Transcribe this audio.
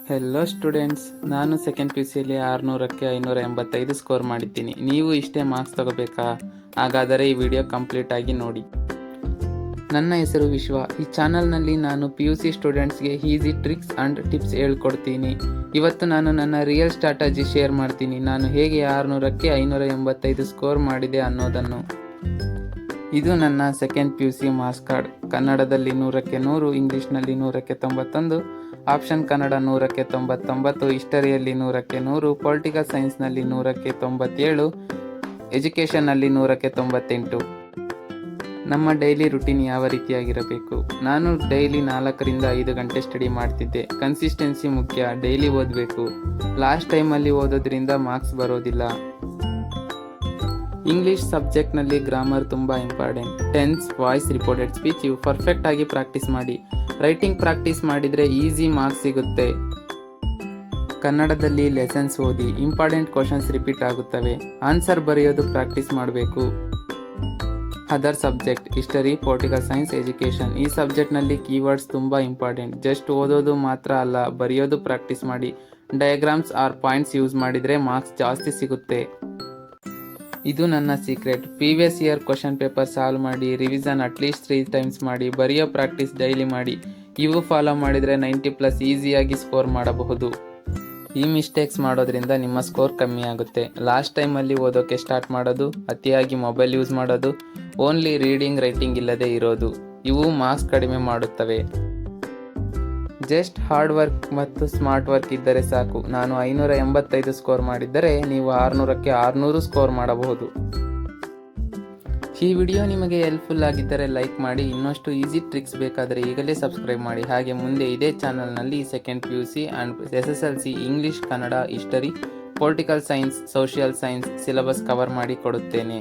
Hello students, ನಾನು second P U ಸಿಯಲ್ಲಿ 600ಕ್ಕೆ 585 score ಮಾಡಿದ್ದೀನಿ. ನೀವು ಇಷ್ಟೇ ಮಾರ್ಕ್ಸ್ ತಗೋಬೇಕಾ? ಹಾಗಾದರೆ ಈ ವಿಡಿಯೋ ಕಂಪ್ಲೀಟ್ ಆಗಿ ನೋಡಿ. ನನ್ನ ಹೆಸರು ವಿಶ್ವ. ಈ ಚಾನಲ್ನಲ್ಲಿ ನಾನು ಪಿ ಯು ಸಿ ಸ್ಟೂಡೆಂಟ್ಸ್ಗೆ ಈಸಿ ಟ್ರಿಕ್ಸ್ ಆ್ಯಂಡ್ ಟಿಪ್ಸ್ ಹೇಳ್ಕೊಡ್ತೀನಿ. ಇವತ್ತು ನಾನು ನನ್ನ ರಿಯಲ್ ಸ್ಟ್ರಾಟಜಿ ಶೇರ್ ಮಾಡ್ತೀನಿ. ನಾನು ಹೇಗೆ 600ಕ್ಕೆ 585 ಸ್ಕೋರ್ ಮಾಡಿದೆ ಅನ್ನೋದನ್ನು. ಇದು ನನ್ನ second P U C marks card. ಕನ್ನಡದಲ್ಲಿ 100ಕ್ಕೆ 100, ಇಂಗ್ಲೀಷ್ನಲ್ಲಿ 100ಕ್ಕೆ 91, ಆಪ್ಷನ್ ಕನ್ನಡ 100ಕ್ಕೆ 99, ಹಿಸ್ಟರಿಯಲ್ಲಿ 100ಕ್ಕೆ 100, ಪೊಲಿಟಿಕಲ್ ಸೈನ್ಸ್ನಲ್ಲಿ 100ಕ್ಕೆ 97, ಎಜುಕೇಷನ್ನಲ್ಲಿ 100ಕ್ಕೆ 98. ನಮ್ಮ ಡೈಲಿ ರುಟೀನ್ ಯಾವ ರೀತಿಯಾಗಿರಬೇಕು? ನಾನು ಡೈಲಿ 4ರಿಂದ 5 ಗಂಟೆ ಸ್ಟಡಿ ಮಾಡ್ತಿದ್ದೆ. ಕನ್ಸಿಸ್ಟೆನ್ಸಿ ಮುಖ್ಯ, ಡೈಲಿ ಓದಬೇಕು. ಲಾಸ್ಟ್ ಟೈಮಲ್ಲಿ ಓದೋದ್ರಿಂದ ಮಾರ್ಕ್ಸ್ ಬರೋದಿಲ್ಲ. ಇಂಗ್ಲಿಷ್ ಸಬ್ಜೆಕ್ಟ್ನಲ್ಲಿ ಗ್ರಾಮರ್ ತುಂಬ important. Tense, voice, reported speech ಇವು ಪರ್ಫೆಕ್ಟ್ ಆಗಿ ಪ್ರಾಕ್ಟೀಸ್ ಮಾಡಿ. ರೈಟಿಂಗ್ ಪ್ರಾಕ್ಟೀಸ್ ಮಾಡಿದರೆ ಈಸಿ ಮಾರ್ಕ್ಸ್ ಸಿಗುತ್ತೆ. ಕನ್ನಡದಲ್ಲಿ ಲೆಸನ್ಸ್ ಓದಿ, ಇಂಪಾರ್ಟೆಂಟ್ ಕ್ವಶನ್ಸ್ ರಿಪೀಟ್ ಆಗುತ್ತವೆ. ಆನ್ಸರ್ ಬರೆಯೋದು ಪ್ರಾಕ್ಟೀಸ್ ಮಾಡಬೇಕು. Other subject history, political science, education ಈ ಸಬ್ಜೆಕ್ಟ್ನಲ್ಲಿ ಕೀವರ್ಡ್ಸ್ ತುಂಬ ಇಂಪಾರ್ಟೆಂಟ್. ಜಸ್ಟ್ ಓದೋದು ಮಾತ್ರ ಅಲ್ಲ, ಬರೆಯೋದು ಪ್ರಾಕ್ಟೀಸ್ ಮಾಡಿ. ಡಯಾಗ್ರಾಮ್ಸ್ ಆರ್ ಪಾಯಿಂಟ್ಸ್ ಯೂಸ್ ಮಾಡಿದರೆ ಮಾರ್ಕ್ಸ್ ಜಾಸ್ತಿ ಸಿಗುತ್ತೆ. ಇದು ನನ್ನ secret. Previous year question paper solve ಮಾಡಿ, ರಿವಿಷನ್ ಅಟ್ಲೀಸ್ಟ್ 3 ಟೈಮ್ಸ್ ಮಾಡಿ, ಬರೆಯೋ ಪ್ರಾಕ್ಟೀಸ್ ಡೈಲಿ ಮಾಡಿ. ಇವು ಫಾಲೋ ಮಾಡಿದರೆ 90+ ಈಸಿಯಾಗಿ ಸ್ಕೋರ್ ಮಾಡಬಹುದು. ಈ ಮಿಸ್ಟೇಕ್ಸ್ ಮಾಡೋದ್ರಿಂದ ನಿಮ್ಮ ಸ್ಕೋರ್ ಕಮ್ಮಿ ಆಗುತ್ತೆ. ಲಾಸ್ಟ್ ಟೈಮಲ್ಲಿ ಓದೋಕ್ಕೆ ಸ್ಟಾರ್ಟ್ ಮಾಡೋದು, ಅತಿಯಾಗಿ ಮೊಬೈಲ್ ಯೂಸ್ ಮಾಡೋದು, ಓನ್ಲಿ ರೀಡಿಂಗ್ ರೈಟಿಂಗ್ ಇಲ್ಲದೆ ಇರೋದು ಇವು ಮಾರ್ಕ್ಸ್ ಕಡಿಮೆ ಮಾಡುತ್ತವೆ. ಜಸ್ಟ್ ಹಾರ್ಡ್ ವರ್ಕ್ ಮತ್ತು ಸ್ಮಾರ್ಟ್ ವರ್ಕ್ ಇದ್ದರೆ ಸಾಕು. ನಾನು 585 ಸ್ಕೋರ್ ಮಾಡಿದ್ದರೆ ನೀವು 600ಕ್ಕೆ 600 ಸ್ಕೋರ್ ಮಾಡಬಹುದು. ಈ ವಿಡಿಯೋ ನಿಮಗೆ ಹೆಲ್ಪ್ಫುಲ್ ಆಗಿದ್ದರೆ ಲೈಕ್ ಮಾಡಿ. ಇನ್ನಷ್ಟು ಈಸಿ ಟ್ರಿಕ್ಸ್ ಬೇಕಾದರೆ ಈಗಲೇ ಸಬ್ಸ್ಕ್ರೈಬ್ ಮಾಡಿ. ಹಾಗೆ ಮುಂದೆ ಇದೇ ಚಾನಲ್ನಲ್ಲಿ second P U C and SSLC English, Kannada, history, political science, social science syllabus cover ಮಾಡಿ ಕೊಡುತ್ತೇನೆ.